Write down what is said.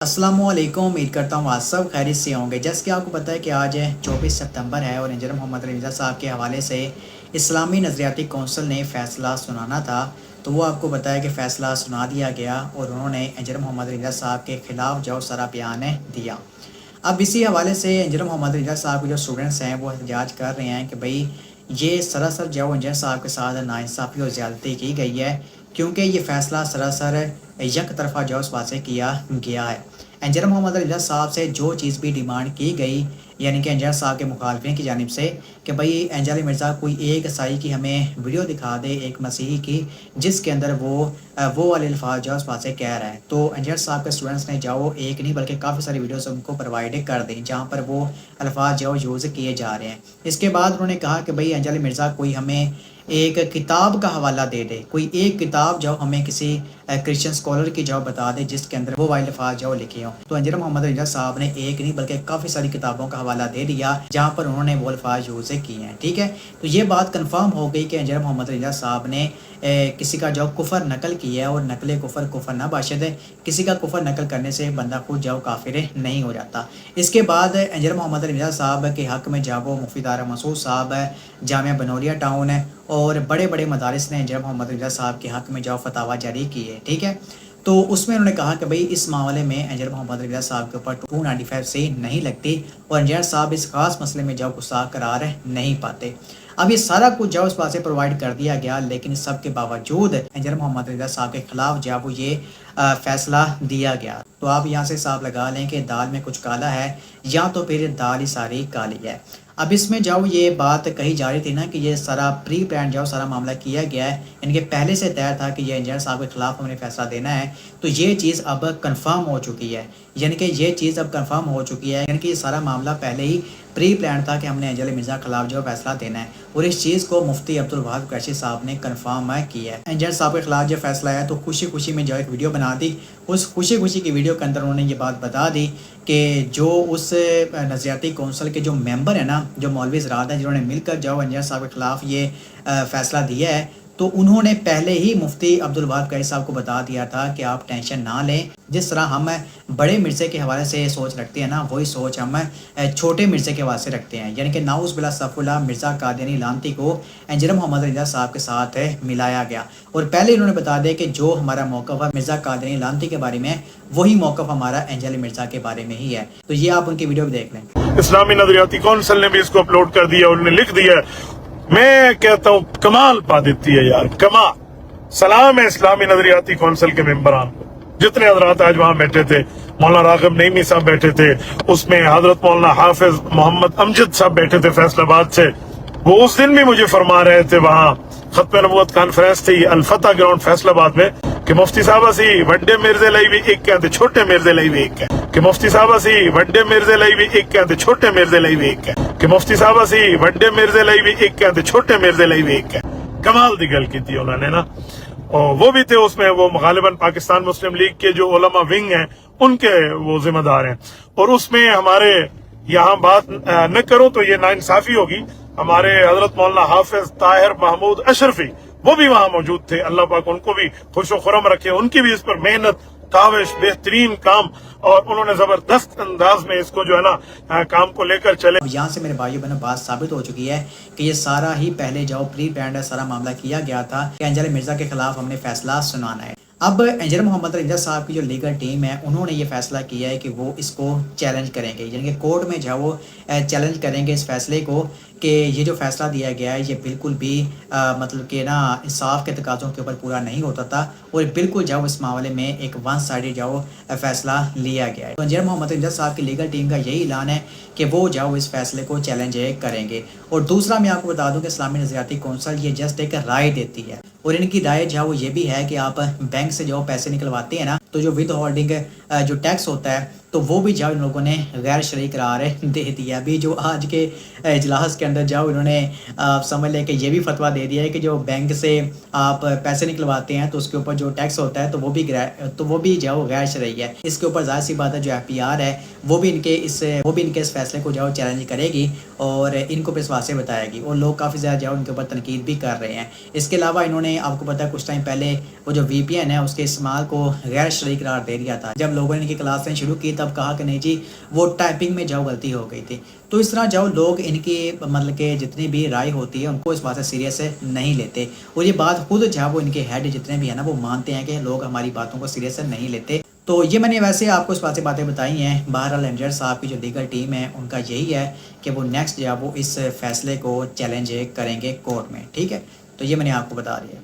अस्सलाम वालेकुम। उम्मीद करता हूँ आप सब खैरियत से होंगे। जैसे कि आपको पता है कि आज 24 सितंबर है और इंजीनियर मोहम्मद रज़ा साहब के हवाले से इस्लामी नज़रियाती कौंसिल ने फ़ैसला सुनाना था, तो वो आपको पता है कि फ़ैसला सुना दिया गया और उन्होंने इंजीनियर मोहम्मद रज़ा साहब के ख़िलाफ़ जो सारा बयान दिया। अब इसी हवाले से इंजीनियर मोहम्मद रज़ा साहब के जो स्टूडेंट्स हैं वो एहतजाज कर रहे हैं कि भाई ये सरासर जो इंजीनियर साहब के साथ नाइंसाफ़ी और ज़्यादती की गई है, क्योंकि ये फ़ैसला सरासर एक तरफ़ा जो उस बात से किया गया है। इंजीनियर मोहम्मद रज़ा साहब से जो चीज़ भी डिमांड की गई, यानी कि इंजीनियर साहब के मुखालफिन की जानिब से, कि भाई एंजल मिर्ज़ा कोई एक ईसाई की हमें वीडियो दिखा दे, एक मसीही की, जिसके अंदर वो वाले अल्फाज जो उस बात से कह रहा है। तो इंजीनियर साहब के स्टूडेंट्स ने जाओ एक नहीं बल्कि काफ़ी सारी वीडियोस उनको प्रोवाइड कर दी जहाँ पर वो अल्फाज जो यूज़ किए जा रहे हैं। इसके बाद उन्होंने कहा कि भाई एंजल मिर्ज़ा कोई हमें एक किताब का हवाला दे दे, कोई एक किताब जो हमें किसी क्रिश्चियन स्कॉलर की जो बता दे जिसके अंदर वो वाले अल्फाज जो लिखे हों। तो इंजीनियर मोहम्मद रज़ा साहब ने एक नहीं बल्कि काफ़ी सारी किताबों का हवाला दे दिया जहाँ पर उन्होंने वो अल्फाज यूज़ किए हैं। ठीक है, तो ये बात कन्फर्म हो गई कि इंजीनियर मोहम्मद रज़ा साहब ने किसी का जो कुफर नकल किया है, और नकल कुफर कुफर ना बाशिद है, किसी का कुफर नकल करने से बंदा खुद जाओ काफिर नहीं हो जाता। इसके बाद इंजीनियर मोहम्मद रज़ा साहब के हक़ में जब वो मुफ्ती दारा मसूद साहब जामिया बनोरिया टाउन है और बड़े बड़े मदारिस ने इंजीनियर मोहम्मद रज़ा साहब के हक़ में जो फतवा जारी की है। ठीक है, तो उसमें उन्होंने कहा कि भाई इस मामले में इंजीनियर मोहम्मद रज़ा साहब के ऊपर 295 से नहीं लगती और इंजीनियर साहब इस खास मसले में जो गुस्सा करार नहीं पाते। अब ये सारा कुछ जो उस पास से प्रोवाइड कर दिया गया, लेकिन इस सब के बावजूद इंजीनियर मोहम्मद रज़ा साहब के खिलाफ जब वो ये फैसला दिया गया, तो आप यहाँ से हिसाब लगा लें कि दाल में कुछ काला है या तो फिर दाल ही सारी काली है। अब इसमें जाओ ये बात कही जा रही थी ना कि ये सारा प्री प्लान जाओ सारा मामला किया गया है, इनके पहले से तय था कि ये इंजीनियर साहब के खिलाफ हमने फैसला देना है। तो ये चीज़ अब कंफर्म हो चुकी है, यानी कि ये चीज़ अब कंफर्म हो चुकी है, यानी कि ये सारा मामला पहले ही प्री प्लान था कि हमने इंजीनियर मिर्ज़ा के खिलाफ जो फैसला देना है, और इस चीज़ को मुफ्ती अब्दुल वहाब कुरैशी साहब ने कंफर्म किया है। इंजीनियर साहब के खिलाफ जो फैसला है तो खुशी खुशी में जो एक वीडियो बना दी, उस खुशी खुशी की वीडियो के अंदर उन्होंने ये बात बता दी कि जो उस नज़रियाती कौंसिल के जो मेंबर है ना, जो मौलवी हज़रात हैं जिन्होंने मिलकर जो इंजीनियर साहब के खिलाफ ये फैसला दिया है, तो उन्होंने पहले ही मुफ्ती अब्दुल वहाब कुरैशी साहब को बता दिया था कि आप टेंशन ना लें, जिस तरह हम बड़े मिर्ज़े के हवाले से सोच रखते हैं ना, वही सोच हम छोटे मिर्ज़े के हवाले से रखते हैं। यानी कि नाउज़ बिल्लाह सफ़ुल्लाह मिर्ज़ा कादियानी लानती को इंजीनियर मोहम्मद रज़ा साहब के साथ मिलाया गया, और पहले इन्होंने बता दिया कि जो हमारा मौक़िफ़ है मिर्ज़ा कादियानी लानती के बारे में, वही मौक़िफ़ हमारा इंजीनियर मिर्ज़ा के बारे में ही है। तो ये आप उनकी वीडियो भी देख लें। इस्लामी नजरियाती कौंसिल ने भी इसको अपलोड कर दिया, उन्होंने लिख दिया। मैं कहता हूँ कमाल पा देती है यार, कमाल। सलाम है इस्लामी नजरियाती कौंसिल के मेंबरान को, जितने हजरात आज वहां बैठे थे। मौलाना राग़िब नईमी साहब बैठे थे, उसमें हजरत मौलाना हाफिज मोहम्मद अमजद साहब बैठे थे फैसलाबाद से। वो उस दिन भी मुझे फरमा रहे थे, वहां खत्म नबूवत कॉन्फ्रेंस थी अल-फतह ग्राउंड फैसलाबाद में, कि मुफ्ती साहब असी वड्डे मिर्जे लाई भी एक कहते छोटे मिर्जे लाई भी एक है, कि मुफ्ती साहब असी वड्डे मिर्जे लाई भी एक कहते छोटे मिर्जे लाई भी एक है, कि मुफ्ती साहब असी वड्डे मिर्जे लाई भी एक कहते छोटे मिर्जे लाई भी एक है। कमाल दी गल की थी उन्होंने ना। और वो भी थे उसमें, वो गालिबन पाकिस्तान मुस्लिम लीग के जो उलमा विंग हैं उनके वो जिम्मेदार हैं, और उसमें हमारे यहाँ बात न करो तो ये नाइंसाफी होगी। हमारे हजरत मौलाना हाफिज ताहिर महमूद अशरफी वो भी वहां मौजूद थे, अल्लाह पाक उनको भी खुश खुरम रखे। उनकी भी इस पर मेहनत, काविश, बेहतरीन काम, और उन्होंने जबरदस्त अंदाज में इसको जो है ना काम को लेकर चले। अब यहाँ से मेरे भाइयों बहनों बात साबित हो चुकी है कि ये सारा ही पहले जो प्री प्लान्ड सारा मामला किया गया था कि इंजीनियर मिर्ज़ा के खिलाफ हमने फैसला सुनाना है। अब इंजीनियर मोहम्मद रज़ा साहब की जो लीगल टीम है उन्होंने ये फैसला किया है कि वो इसको चैलेंज करेंगे, यानी कि कोर्ट में जो वो चैलेंज करेंगे इस फैसले को कि ये जो फैसला दिया गया है ये बिल्कुल भी मतलब कि ना इंसाफ के तकाज़ों के ऊपर पूरा नहीं होता था, और बिल्कुल जो इस मामले में एक वन साइडेड जो फैसला लिया गया है। तो इंजीनियर मोहम्मद रज़ा साहब की लीगल टीम का यही ऐलान है कि वो जो इस फैसले को चैलेंज करेंगे। और दूसरा मैं आपको बता दूं कि इस्लामी नज़रियाती कौंसिल ये जस्ट एक राय देती है, और इनकी राय जो वो ये भी है कि आप बैंक से जो पैसे निकलवाते हैं ना, तो जो विद होल्डिंग जो टैक्स होता है तो वो भी जाओ इन लोगों ने गैर शरई करार दे दिया। अभी जो आज के इजलास के अंदर जाओ इन्होंने समझ लें कि ये भी फतवा दे दिया है कि जो बैंक से आप पैसे निकलवाते हैं तो उसके ऊपर जो टैक्स होता है तो वो भी जाओ गैर शरई है। इसके ऊपर ज़ाहिर सी बात है जो FPR है वो भी इनके इस फैसले को जाओ चैलेंज करेगी और इनको पे वासे बताएगी, और लोग काफ़ी ज़्यादा जाओ उनके ऊपर तनकीद भी कर रहे हैं। इसके अलावा इन्होंने आपको पता है कुछ टाइम पहले वो जो VPN है उसके इस्तेमाल को गैर شریک قرار دے دیا تھا. جب لوگوں نے ان کی کلاسیں شروع کی تب کہا کہ نہیں جی وہ ٹائپنگ میں جو غلطی ہو گئی تھی. تو اس طرح جو لوگ ان کی مطلب کہ جتنی بھی رائے ہوتی ہے ان کو اس بات سے سیریس سے نہیں لیتے, اور یہ بات خود جب وہ ان کے ہیڈ جتنے بھی ہیں نا وہ مانتے ہیں کہ لوگ ہماری باتوں کو سیریس سے نہیں لیتے. تو یہ میں نے ویسے آپ کو اس بات سے باتیں بتائی ہیں. بہرحال امجد صاحب کی جو لیگل ٹیم ہے ان کا یہی ہے کہ وہ نیکسٹ جو وہ اس فیصلے کو چیلنج کریں گے کورٹ میں. ٹھیک ہے, تو یہ میں نے آپ کو بتا دیا.